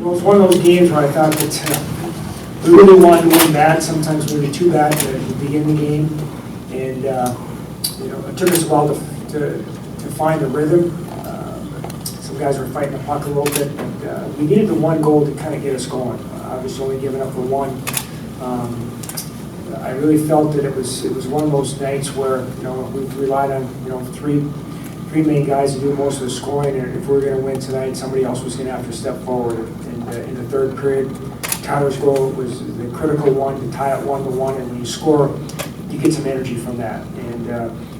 Well, it's one of those games where I thought that we really wanted to win bad. Sometimes we were too bad to begin the game, and it took us a while to find a rhythm. Some guys were fighting the puck a little bit, but we needed the one goal to kind of get us going. Obviously, only giving up the one. I really felt that it was one of those nights where we relied on three main guys to do most of the scoring, and if we were going to win tonight, somebody else was going to have to step forward. And in the third period, Tyler's goal was the critical one to tie it 1-1, and when you score, you get some energy from that. And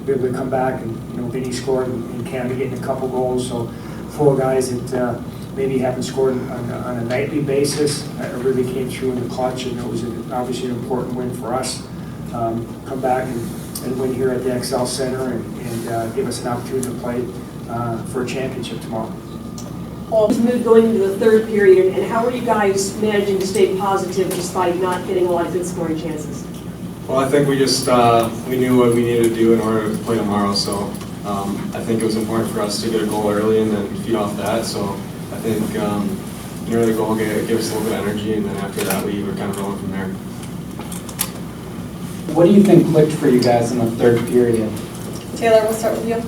be able to come back, and Vinny scored, and Canada getting a couple goals. So 4 guys that maybe haven't scored on a nightly basis really came through in the clutch, and it was obviously an important win for us. Come back and win here at the XL Center and give us an opportunity to play for a championship tomorrow. Well, moved going into the third period, and how are you guys managing to stay positive despite not getting a lot of good scoring chances? Well, I think we just we knew what we needed to do in order to play tomorrow, so I think it was important for us to get a goal early and then feed off that. So I think an early goal gave us a little bit of energy, and then after that we were kind of rolling from there. What do you think clicked for you guys in the third period? Taylor, we'll start with you.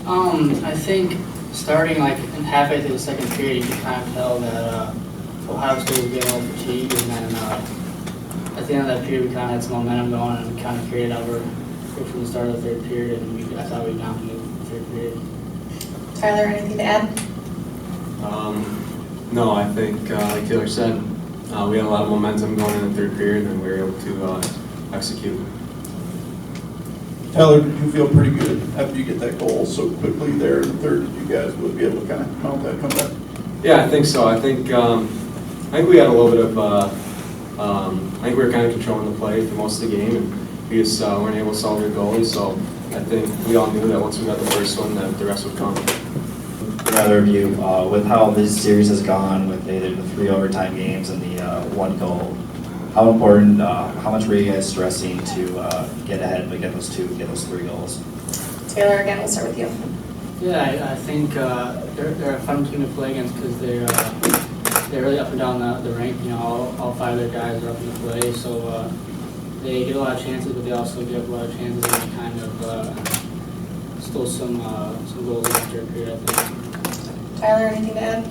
I think starting like in halfway through the second period, you could kind of tell that Ohio State was getting a little fatigued, and then at the end of that period, we kind of had some momentum going, and we kind of carried over from the start of the third period, and I thought we dominated the third period. Tyler, anything to add? No, I think like Taylor said, we had a lot of momentum going in the third period, and we were able to execute. Tyler, did you feel pretty good after you get that goal so quickly there in the third that you guys would be able to kind of mount that comeback? Yeah, I think so. I think we had a little bit of I think we were kind of controlling the play for most of the game, and we just weren't able to solve their goalies. So I think we all knew that once we got the first one, that the rest would come. Another review with how this series has gone with either the 3 overtime games and the 1 goal. How important, how much were you guys stressing to get ahead, but get those 3 goals? Taylor, again, we'll start with you. Yeah, I think they're a fun team to play against because they're really up and down the rank. All 5 of their guys are up in the play, so they get a lot of chances, but they also give up a lot of chances, and they kind of stole some goals in the third period, I think. Tyler, anything to add?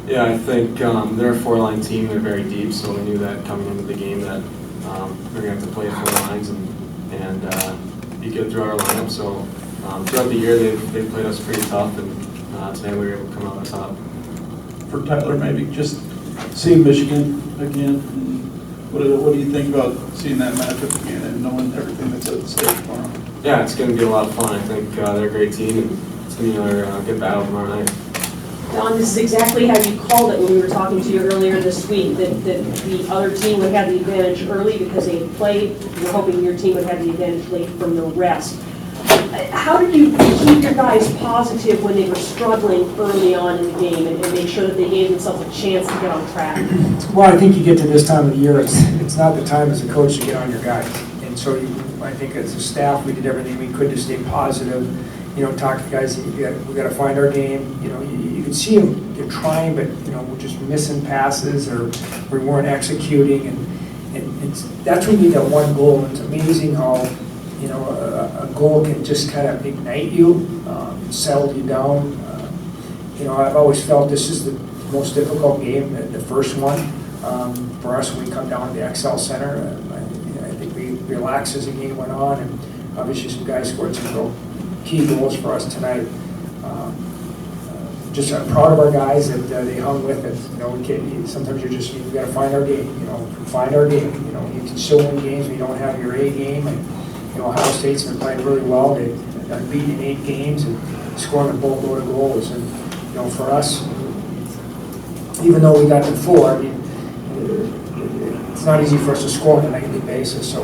Yeah, I think they're a 4-line team. They're very deep, so we knew that coming into the game that they're going to have to play 4 lines and be good throughout our lineup. So throughout the year, they've played us pretty tough, and today we were able to come out on top. For Tyler, maybe just seeing Michigan again, what do you think about seeing that matchup again and knowing everything that's at stake tomorrow? Yeah, it's going to be a lot of fun. I think they're a great team, and it's going to be another good battle tomorrow night. Don, this is exactly how you called it when we were talking to you earlier this week, that the other team would have the advantage early because they had played. You were hoping your team would have the advantage late from the rest. How did you keep your guys positive when they were struggling early on in the game and make sure that they gave themselves a chance to get on track? Well, I think you get to this time of the year, it's not the time as a coach to get on your guys. And so I think as a staff, we did everything we could to stay positive. Talk to the guys. We got to find our game. You can see them. They're trying, but we're just missing passes or we weren't executing, and that's when you get 1 goal. It's amazing how a goal can just kind of ignite you, settle you down. I've always felt this is the most difficult game, the first one for us when we come down to the XL Center. I think we relaxed as the game went on, and obviously some guys scored some key goals for us tonight. Just I'm proud of our guys that they hung with it. Sometimes you got to find our game. Find our game. You can still win games when you don't have your A game. And Ohio State's been playing really well. They've beaten 8 games and scoring a boatload of goals. And for us, even though we got to 4, it's not easy for us to score on a nightly basis. So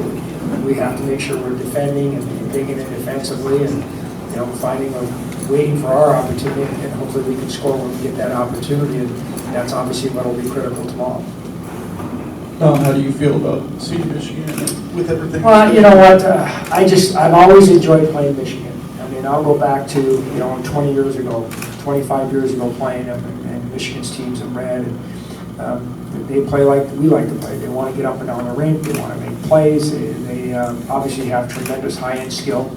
we have to make sure we're defending and digging in defensively and waiting for our opportunity, and hopefully we can score when we get that opportunity, and that's obviously what will be critical tomorrow. Tom, how do you feel about seeing Michigan with everything? Well, you know what, I've always enjoyed playing Michigan. I mean, I'll go back to 20 years ago, 25 years ago playing them, and Michigan's teams in red. And they play like we like to play. They want to get up and down the rink. They want to make plays. They obviously have tremendous high-end skill.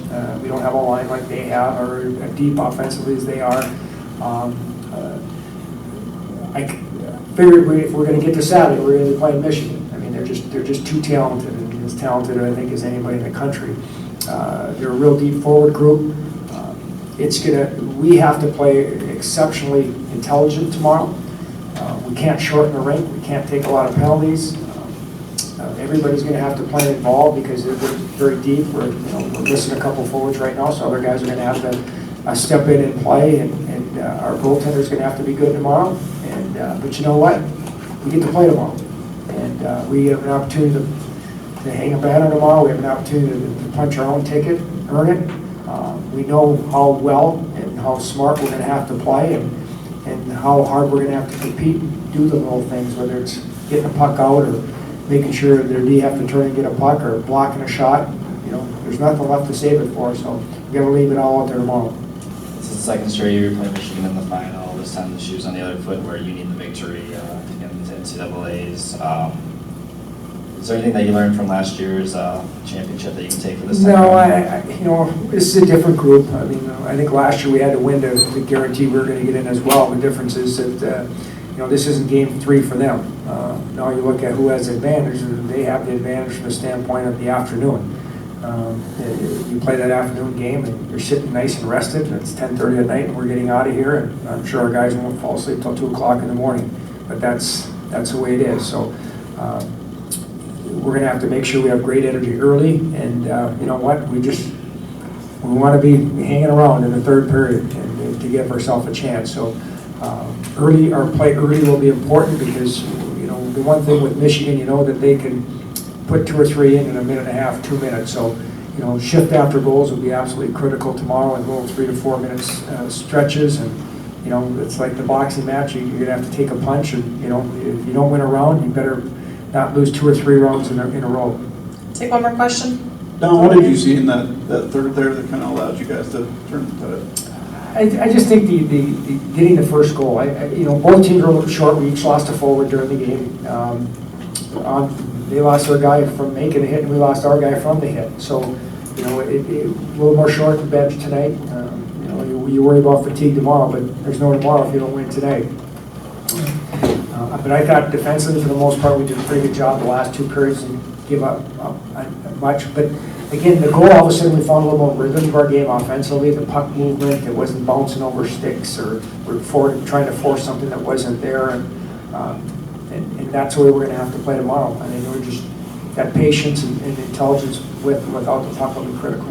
We don't have a line like they have, or deep offensively as they are. I figured if we're going to get to Saturday, we're going to be playing Michigan. I mean, they're just too talented, and as talented, I think, as anybody in the country. They're a real deep forward group. We have to play exceptionally intelligent tomorrow. We can't shorten the rink. We can't take a lot of penalties. Everybody's going to have to play involved because they're very deep. We're missing a couple forwards right now, so other guys are going to have to step in and play, and our goaltender's going to have to be good tomorrow. But you know what? We get to play tomorrow, and we have an opportunity to hang a banner tomorrow. We have an opportunity to punch our own ticket, earn it. We know how well and how smart we're going to have to play, and how hard we're going to have to compete and do the little things, whether it's getting a puck out or making sure their D have to turn and get a puck or blocking a shot. There's nothing left to save it for, so we've got to leave it all out there tomorrow. This is the second straight year you're playing Michigan in the final. This time the shoe's on the other foot where you need the victory to get into NCAAs. Is there anything that you learned from last year's championship that you can take for this time? No, this is a different group. I mean, I think last year we had to win to guarantee we were going to get in as well. The difference is that this isn't game 3 for them. Now you look at who has the advantage, and they have the advantage from the standpoint of the afternoon. You play that afternoon game, and you're sitting nice and rested, and it's 10:30 at night, and we're getting out of here, and I'm sure our guys won't fall asleep till 2 o'clock in the morning. But that's the way it is. So we're going to have to make sure we have great energy early, and you know what? We want to be hanging around in the third period and to give ourselves a chance. So our play early will be important because the one thing with Michigan, that they can put 2 or 3 in a minute and a half, 2 minutes. So shift after goals will be absolutely critical tomorrow, and little 3 to 4 minutes stretches, and it's like the boxing match. You're going to have to take a punch, and if you don't win a round, you better not lose 2 or 3 rounds in a row. Take one more question. Don, what did you see in that third there that kind of allowed you guys to turn the tide? I just think the getting the first goal. Both teams were a little short. We each lost a forward during the game. They lost their guy from making a hit, and we lost our guy from the hit. So, a little more short the bench tonight. You worry about fatigue tomorrow, but there's no tomorrow if you don't win tonight. But I thought defensively, for the most part, we did a pretty good job the last 2 periods and give up much. But again, the goal, all of a sudden, we found a little more rhythm to our game offensively. The puck movement, it wasn't bouncing over sticks, or we're trying to force something that wasn't there. And that's the way we're going to have to play tomorrow. I mean, we're just that patience and intelligence without the puck will be critical.